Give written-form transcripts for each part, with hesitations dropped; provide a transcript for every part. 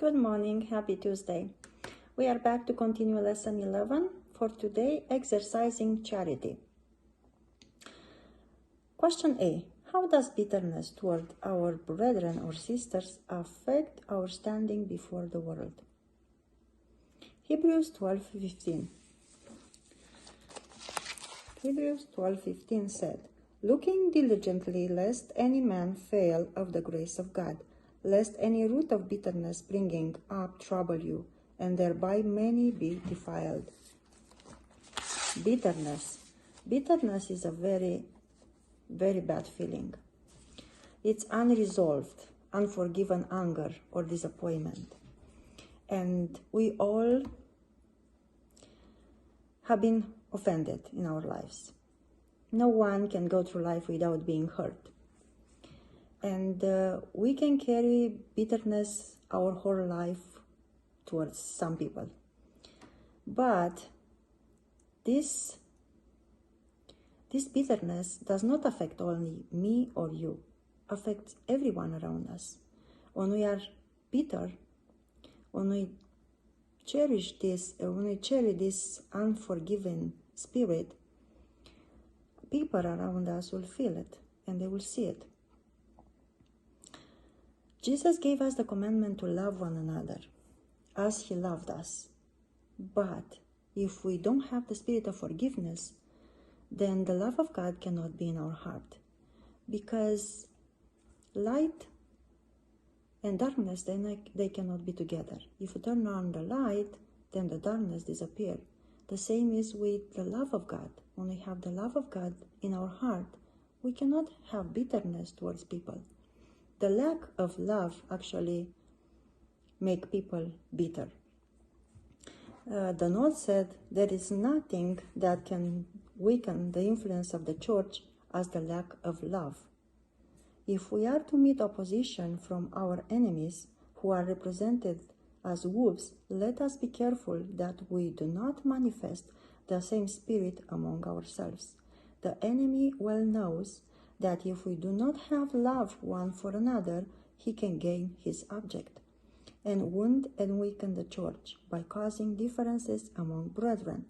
Good morning, happy Tuesday. We are back to continue lesson 11 for today, exercising charity. Question A. How does bitterness toward our brethren or sisters affect our standing before the world? Hebrews 12:15. Hebrews 12:15 said, "Looking diligently lest any man fail of the grace of God, lest any root of bitterness springing up trouble you, and thereby many be defiled." Bitterness. Bitterness is a very, very bad feeling. It's unresolved, unforgiven anger or disappointment. And we all have been offended in our lives. No one can go through life without being hurt. And we can carry bitterness our whole life towards some people. But this bitterness does not affect only me or you, affects everyone around us. When we are bitter, when we cherish this unforgiving spirit, people around us will feel it and they will see it. Jesus gave us the commandment to love one another as he loved us. But if we don't have the spirit of forgiveness, then the love of God cannot be in our heart. Because light and darkness, they cannot be together. If you turn on the light, then the darkness disappears. The same is with the love of God. When we have the love of God in our heart, we cannot have bitterness towards people. The lack of love actually makes people bitter. The note said there is nothing that can weaken the influence of the church as the lack of love. If we are to meet opposition from our enemies, who are represented as wolves, let us be careful that we do not manifest the same spirit among ourselves. The enemy well knows that if we do not have love one for another, he can gain his object and wound and weaken the church by causing differences among brethren.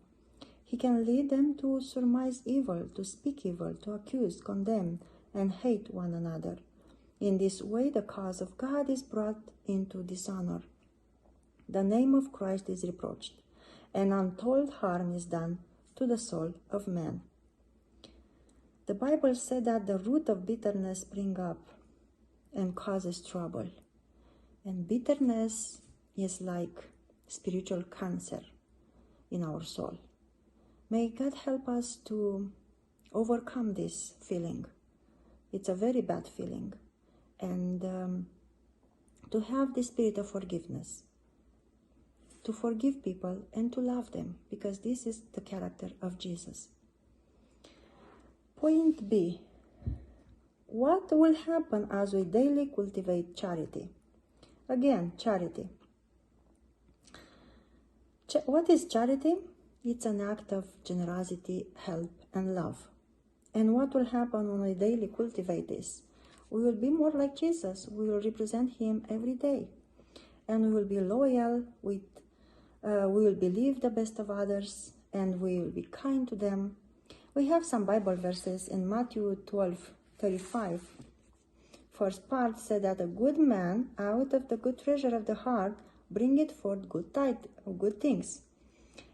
He can lead them to surmise evil, to speak evil, to accuse, condemn, and hate one another. In this way, the cause of God is brought into dishonor. The name of Christ is reproached, and untold harm is done to the soul of man. The Bible said that the root of bitterness springs up and causes trouble. And bitterness is like spiritual cancer in our soul. May God help us to overcome this feeling. It's a very bad feeling. And to have the spirit of forgiveness. To forgive people and to love them, because this is the character of Jesus. Point B. What will happen as we daily cultivate charity? Again, charity. What is charity? It's an act of generosity, help, and love. And what will happen when we daily cultivate this? We will be more like Jesus. We will represent him every day. And we will be loyal, we will believe the best of others, and we will be kind to them. We have some Bible verses in Matthew 12:35. First part said that a good man out of the good treasure of the heart bringeth forth good things.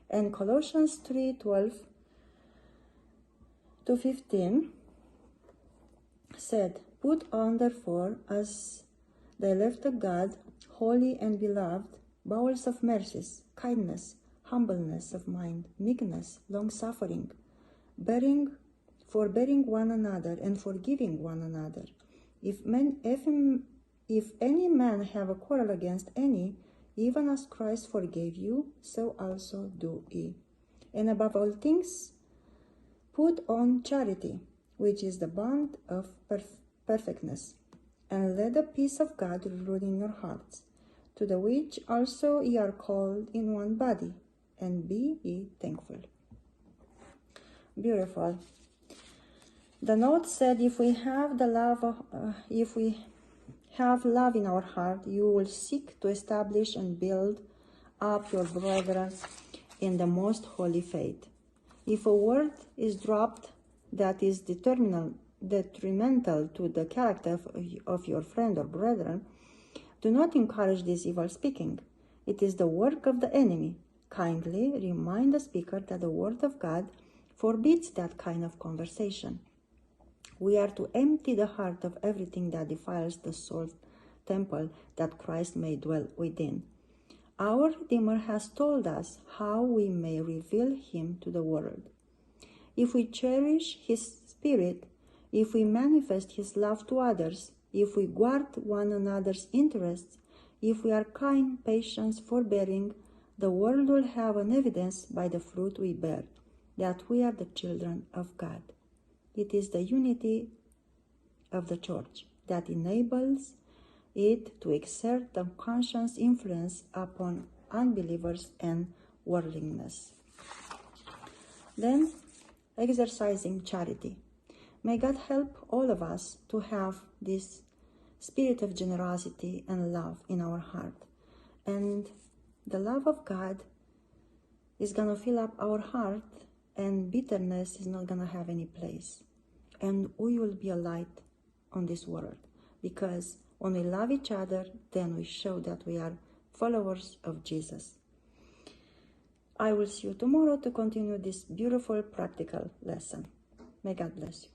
And Colossians 3:12-15 said, "Put on therefore as the elect of God, holy and beloved, bowels of mercies, kindness, humbleness of mind, meekness, long-suffering, forbearing one another and forgiving one another. If any man have a quarrel against any, even as Christ forgave you, so also do ye. And above all things, put on charity, which is the bond of perfectness. And let the peace of God rule in your hearts, to the which also ye are called in one body, and be ye thankful." Beautiful. The note said if we have have love in our heart, you will seek to establish and build up your brethren in the most holy faith. If a word is dropped that is detrimental to the character of your friend or brethren, do not encourage this evil speaking. It is the work of the enemy. Kindly remind the speaker that the word of God forbids that kind of conversation. We are to empty the heart of everything that defiles the soul temple that Christ may dwell within. Our Redeemer has told us how we may reveal him to the world. If we cherish his spirit, if we manifest his love to others, if we guard one another's interests, if we are kind, patient, forbearing, the world will have an evidence by the fruit we bear that we are the children of God. It is the unity of the church that enables it to exert the conscious influence upon unbelievers and worldliness. Then, exercising charity. May God help all of us to have this spirit of generosity and love in our heart. And the love of God is going to fill up our heart, and bitterness is not going to have any place. And we will be a light on this world, because when we love each other, then we show that we are followers of Jesus. I will see you tomorrow to continue this beautiful practical lesson. May God bless you.